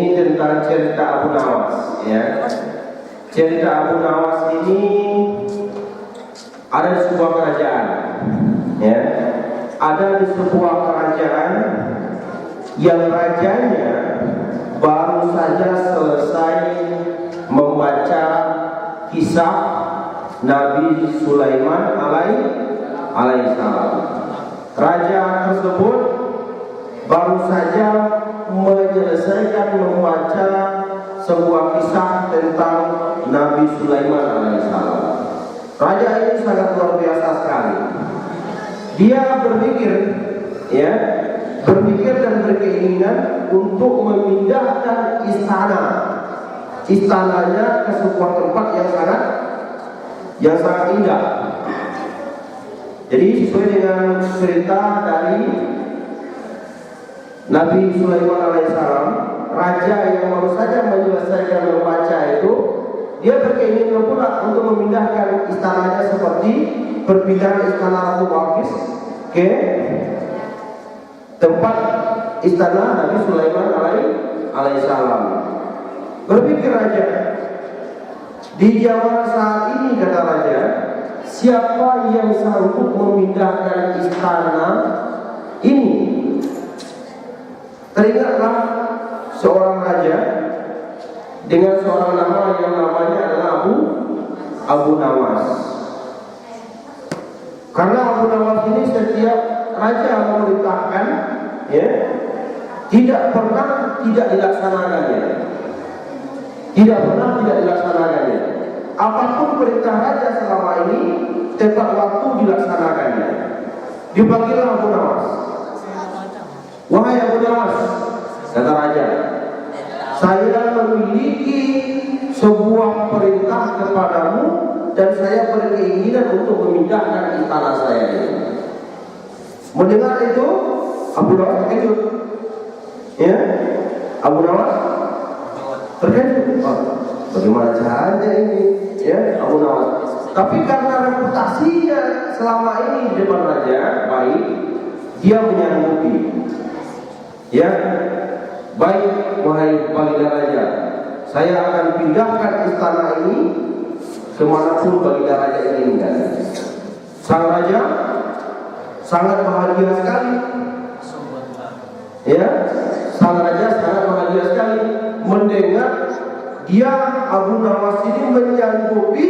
Ini tentang cerita Abu Nawas, ya. Cerita Abu Nawas ini ada di sebuah kerajaan, ya. Ada di sebuah kerajaan yang rajanya baru saja selesai membaca kisah Nabi Sulaiman alaihissalam. Raja tersebut baru saja menyelesaikan membaca sebuah kisah tentang Nabi Sulaiman alaihissalam. Raja ini sangat luar biasa sekali. Dia berpikir dan berkeinginan untuk memindahkan istananya ke sebuah tempat yang sangat indah. Jadi sesuai dengan cerita dari Nabi Sulaiman alaihissalam, raja yang baru saja menyelesaikan membaca itu, dia berkeinginan pula untuk memindahkan istananya seperti perpindahan istana Ratu Balqis ke tempat istana Nabi Sulaiman alaihissalam. Berpikir raja, di zaman saat ini, kata raja, siapa yang sanggup memindahkan istana ini? Teringatlah seorang raja dengan seorang nama yang namanya adalah Abu Nawas. Karena Abu Nawas ini setiap raja memerintahkan, tidak pernah tidak dilaksanakannya. Tidak pernah tidak dilaksanakannya. Apapun perintah raja selama ini tepat waktu dilaksanakannya. Dipanggillah Abu Nawas. Wahai Abu Nawas, kata raja, saya memiliki sebuah perintah kepadamu dan saya berkeinginan untuk memindahkan istana saya ini. Mendengar itu, Abu Nawas terkejut. Abu Nawas terkejut. Bagaimana caranya ini? Abu Nawas. Tapi karena reputasinya selama ini di depan raja baik, dia menyanggupi. Baik, wahai baginda raja, saya akan pindahkan istana ini kemanapun baginda raja inginkan. Sang raja sangat bahagia sekali. Sang raja sangat bahagia sekali mendengar dia Abu Nawas ini menyanggupi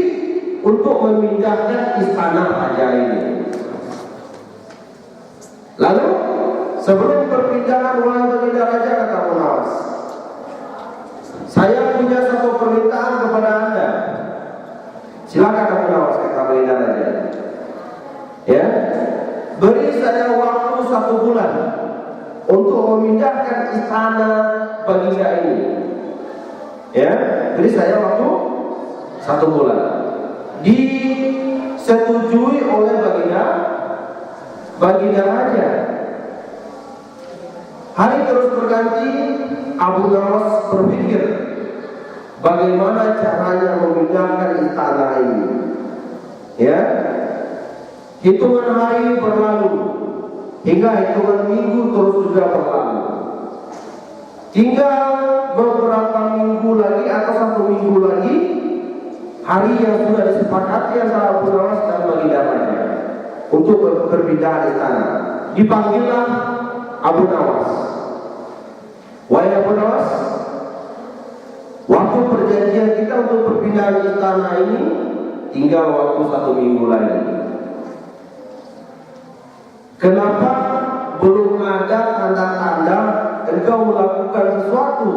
untuk memindahkan istana raja ini. Lalu sebelum perpindahan, wahai baginda raja, kata Abu Nawas, saya punya satu permintaan kepada anda. Silakan Abu Nawas, kata baginda raja. Beri saya waktu 1 bulan untuk memindahkan istana baginda ini. Beri saya waktu 1 bulan. Disetujui oleh baginda raja. Hari terus berganti, Abu Nawas berpikir bagaimana caranya memindahkan istana ini. Hitungan hari berlalu hingga hitungan minggu terus juga berlalu. Tinggal beberapa minggu lagi atau 1 minggu lagi, hari yang sudah disepakati antara Abu Nawas dan baginda raja untuk berpindah istana. Dipanggillah Abu Nawas. Wahai Abu Nawas, waktu perjanjian kita untuk perpindahan istana ini tinggal waktu 1 minggu lagi. Kenapa belum ada tanda-tanda engkau melakukan sesuatu?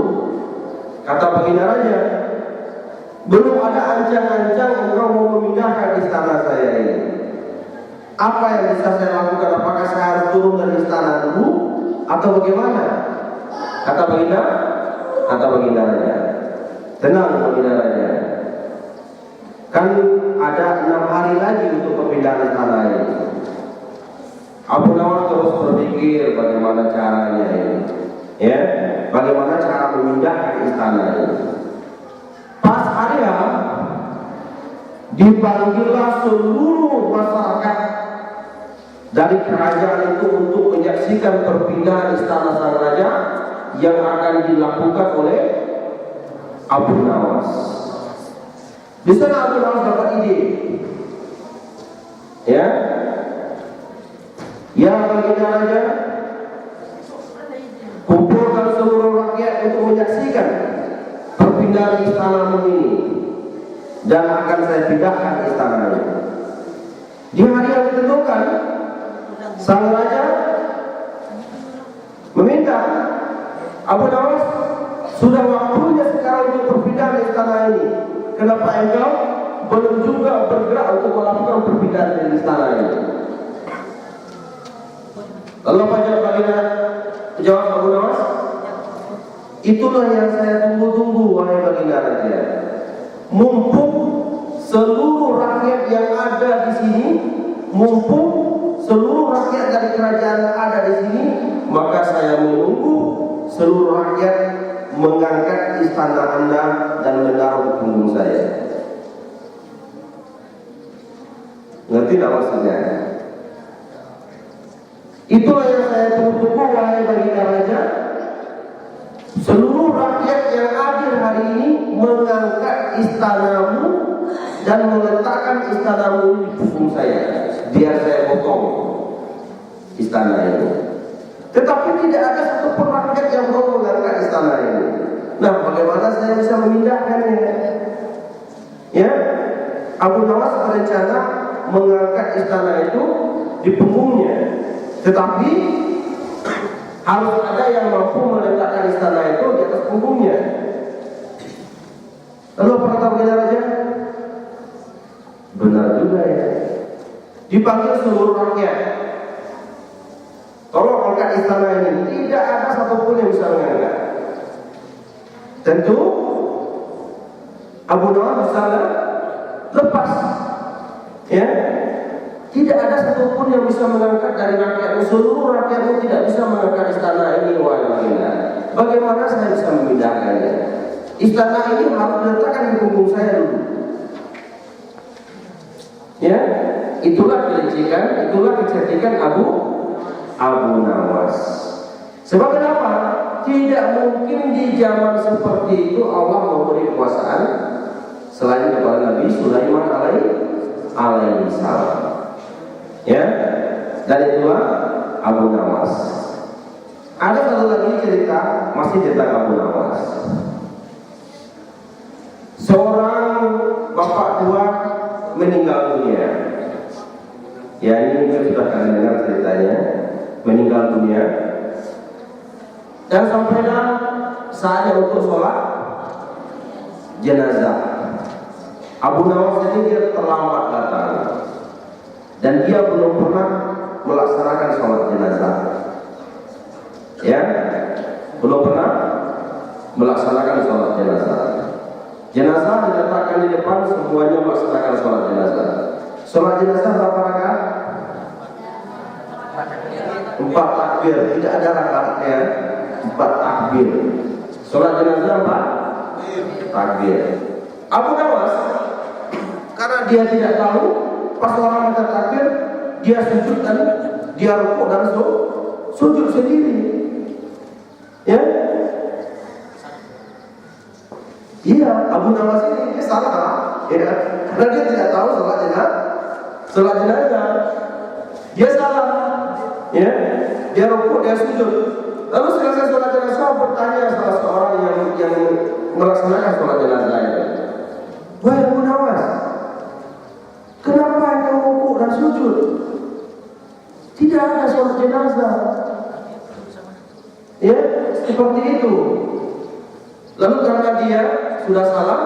Kata baginda raja, belum ada ancang-ancang engkau mau memindahkan istana saya ini. Apa yang bisa saya lakukan? Apakah saya harus turun dari istana dulu atau bagaimana? Kata baginda raja, tenang baginda raja, kan ada 6 hari lagi untuk perpindahan istana ini. Abu Nawas terus berpikir bagaimana caranya ini, bagaimana cara memindahkan istana ini. Pas hari dipanggillah seluruh masyarakat dari kerajaan itu untuk menyaksikan perpindahan istana sang raja yang akan dilakukan oleh Abu Nawas. Di sana Abu Nawas dapat ide. Ya, baginda raja, kumpulkan seluruh rakyat untuk menyaksikan perpindahan istanamu ini, dan akan saya pindahkan istananya. Di hari yang ditentukan, sang raja meminta Abu Nawas, sudah waktunya sekarang untuk perpindahan istana ini. Kenapa engkau belum juga bergerak untuk melakukan perpindahan di istana ini? Lalu apa jawab Abu Nawas? Itulah yang saya tunggu-tunggu, wahai baginda raja. Mumpung seluruh rakyat yang ada di sini, mumpung seluruh rakyat dari kerajaan ada di sini, maka saya menunggu seluruh rakyat mengangkat istana Anda dan menaruh di punggung saya. Ngerti tak maksudnya? Itulah yang saya tunggu-tunggu, wahai baginda raja. Seluruh rakyat yang hadir hari ini mengangkat istanamu dan meletakkan istanamu di punggung saya, biar saya potong istana ini. Tetapi tidak ada satupun rakyat yang mau mengangkat istana ini. Nah, bagaimana saya bisa memindahkannya? Ya, Abu Nawas berencana mengangkat istana itu di punggungnya, tetapi harus ada yang mampu meletakkan istana itu di atas punggungnya. Lalu apa kata baginda raja? Benar juga ya. Dipanggil seluruh rakyat, tolong angkat istana ini. Tidak ada satupun yang bisa mengangkat. Tentu Abu Nawas bisa lepas, ya. Tidak ada satupun yang bisa mengangkat dari rakyatmu. Seluruh rakyatmu tidak bisa mengangkat istana ini, wahai baginda. Bagaimana saya bisa memindahkannya? Istana ini harus diletakkan di punggung saya dulu. Ya, itulah kelicikan, itulah kecerdikan Abu Nawas. Sebab kenapa? Tidak mungkin di zaman seperti itu Allah memberi kekuasaan selain kepada Nabi Sulaiman alaihi salam. Ya, dan itulah Abu Nawas. Ada satu lagi cerita, masih tentang Abu Nawas. Seorang bapak tua meninggal dunia. Ya, ini mungkin sudah kalian dengar ceritanya. Meninggal dunia, dan sampailah saatnya untuk sholat jenazah. Abu Nawas ini dia terlambat datang, dan dia belum pernah melaksanakan sholat jenazah. Ya, belum pernah melaksanakan sholat jenazah. Jenazah diletakkan di depan, semuanya melaksanakan sholat jenazah. Sholat jenazah berapa rakaat? 4 takbir, tidak ada rakaatnya. 4 takbir. Sholat jenazah 4 takbir. Abu Nawas, karena dia tidak tahu, pas orang baca takbir, dia sujud dan dia rukuk dan sujud sendiri. Ya, iya, Abu Nawas ini dia salah, ya, karena dia tidak tahu sholat jenazah. Dia salah, ya, dia rukuk, dia sujud. Lalu selesai sholat jenazah, bertanya salah seorang yang melaksanakan sholat jenazah itu, wahai Abu Nawas, kenapa engkau rukuk dan sujud? Tidak ada sholat jenazah. Ya, seperti itu. Lalu karena dia sudah salah,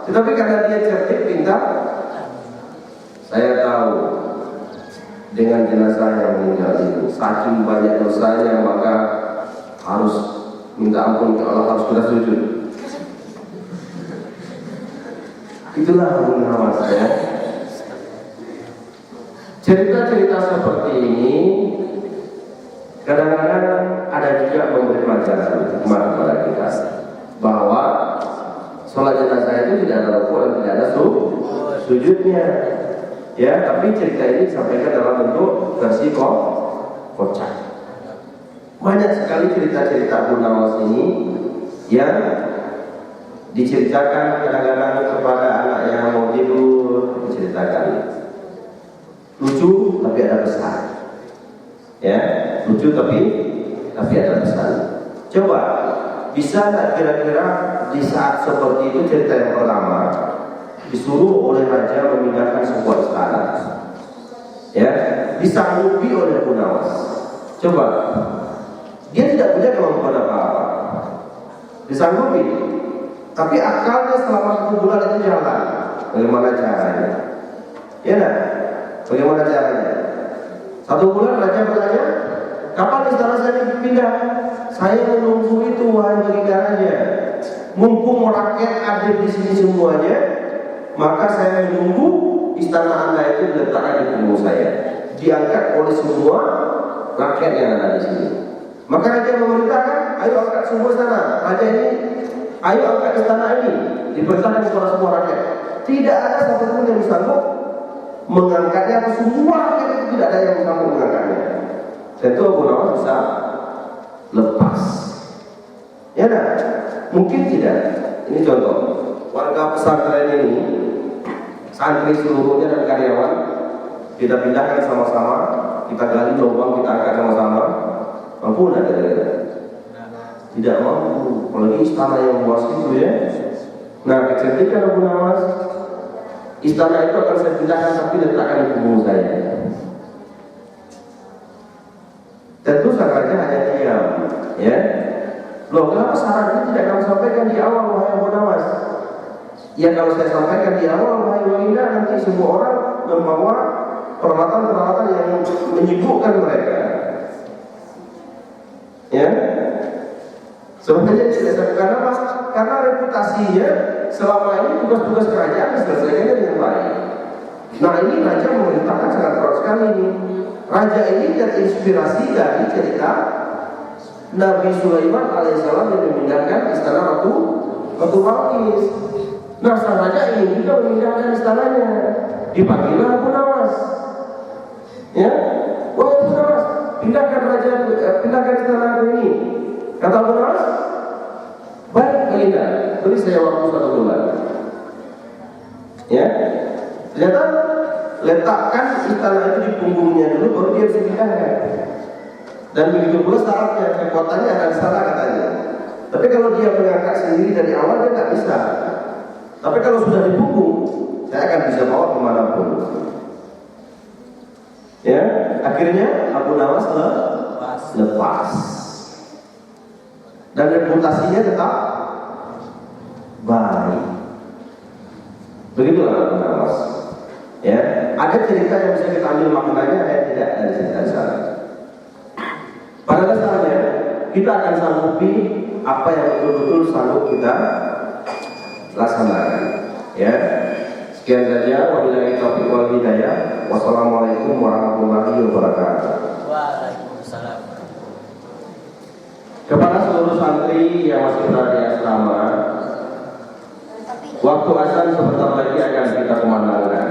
tetapi karena dia cerdik, pintar, saya tahu dengan jenazah yang meninggal itu saking banyak dosanya, maka harus minta ampun ke Allah, harus kita sujud. Itulah Abu Nawas, ya. Cerita-cerita seperti ini kadang-kadang ada juga memberi pelajaran hikmah kepada kita, bahwa sholat jenazah itu tidak ada rukuk dan tidak ada sujudnya. Ya, tapi cerita ini disampaikan dalam bentuk versi kocak. Banyak sekali cerita-cerita Abu Nawas ini yang diceritakan kadang-kadang kepada anak yang mau tidur, diceritakan lucu tapi ada pesan, ya, lucu tapi ada pesan. Coba bisa tak kira-kira di saat seperti itu, cerita yang pertama disuruh oleh raja memindahkan sebuah istana, ya, disanggupi oleh Abu Nawas. Coba, dia tidak punya kemampuan apa-apa, disanggupi, tapi akalnya selama 1 bulan itu jalan. Bagaimana caranya? Ya enggak? Bagaimana caranya? 1 bulan raja bertanya, kapan istana saya dipindah? Saya menunggu itu, wahai baginda raja. Mumpung rakyat ada di sini semuanya, maka saya menunggu istana Anda itu diletakkan di punggung saya, diangkat oleh semua rakyat yang ada di sini. Maka raja memerintahkan, ayo angkat semua istana. Raja ini, ayo angkat istana ini, diperintahkan kepada semua rakyat. Tidak ada satupun yang sanggup mengangkatnya. Semua rakyat itu tidak ada yang sanggup mengangkatnya. Tentu Abu Nawas bisa lepas. Ya enggak? Mungkin tidak. Ini contoh. Warga pesantren ini, santri seluruhnya dan karyawan, kita pindahkan sama-sama, kita gali lubang, kita angkat sama-sama. Mampu tidak kira-kira? Tidak mampu. Apalagi istana yang luas itu, ya. Nah, kecerdikan Abu Nawas, istana itu akan saya pindahkan tapi letakkan di punggung saya. Tentu sang raja hanya diam, ya. Loh, kenapa saran ini tidak kamu sampaikan di awal, wahai Abu Nawas? Ya, kalau saya sampaikan di awal, wahai baginda, nanti semua orang membawa peralatan-peralatan yang menyibukkan mereka. Ya, sebenarnya tidak sampaikan apa? Karena reputasinya selama ini tugas-tugas kerajaan diselesaikan dengan baik. Nah, ini raja memerintahkan sangat keras sekali ini. Raja ini terinspirasi dari cerita Nabi Sulaiman alaihissalam yang memindahkan istana Ratu Balqis. Nah, sang raja ingin juga memindahkan istananya. Dipanggillah Abu Nawas. Ya, wah Abu Nawas, pindahkan istana ini. Kata Abu Nawas, baik baginda, beri saya waktu 1 bulan. Ya, ternyata letakkan istana itu di punggungnya dulu, baru dia bisa pindahkan. Dan begitu pula syaratnya, kekuatannya akan salah katanya. Tapi kalau dia mengangkat sendiri dari awal, dia tidak bisa. Tapi kalau sudah di punggung, saya akan bisa bawa kemanapun. Ya, akhirnya Abu Nawas lepas. Dan reputasinya tetap baik. Begitulah Abu Nawas. Ya, ada cerita yang bisa kita ambil maknanya, tidak dari cerita sana. Pada dasarnya kita akan sanggupi apa yang betul-betul sanggup kita laksanakan. Ya, sekian saja. Wabillahi taufiq wal hidayah. Wassalamualaikum warahmatullahi wabarakatuh. Waalaikumsalam. Kepada seluruh santri yang masih berada di asrama, waktu azan sebentar lagi akan kita kumandangkan.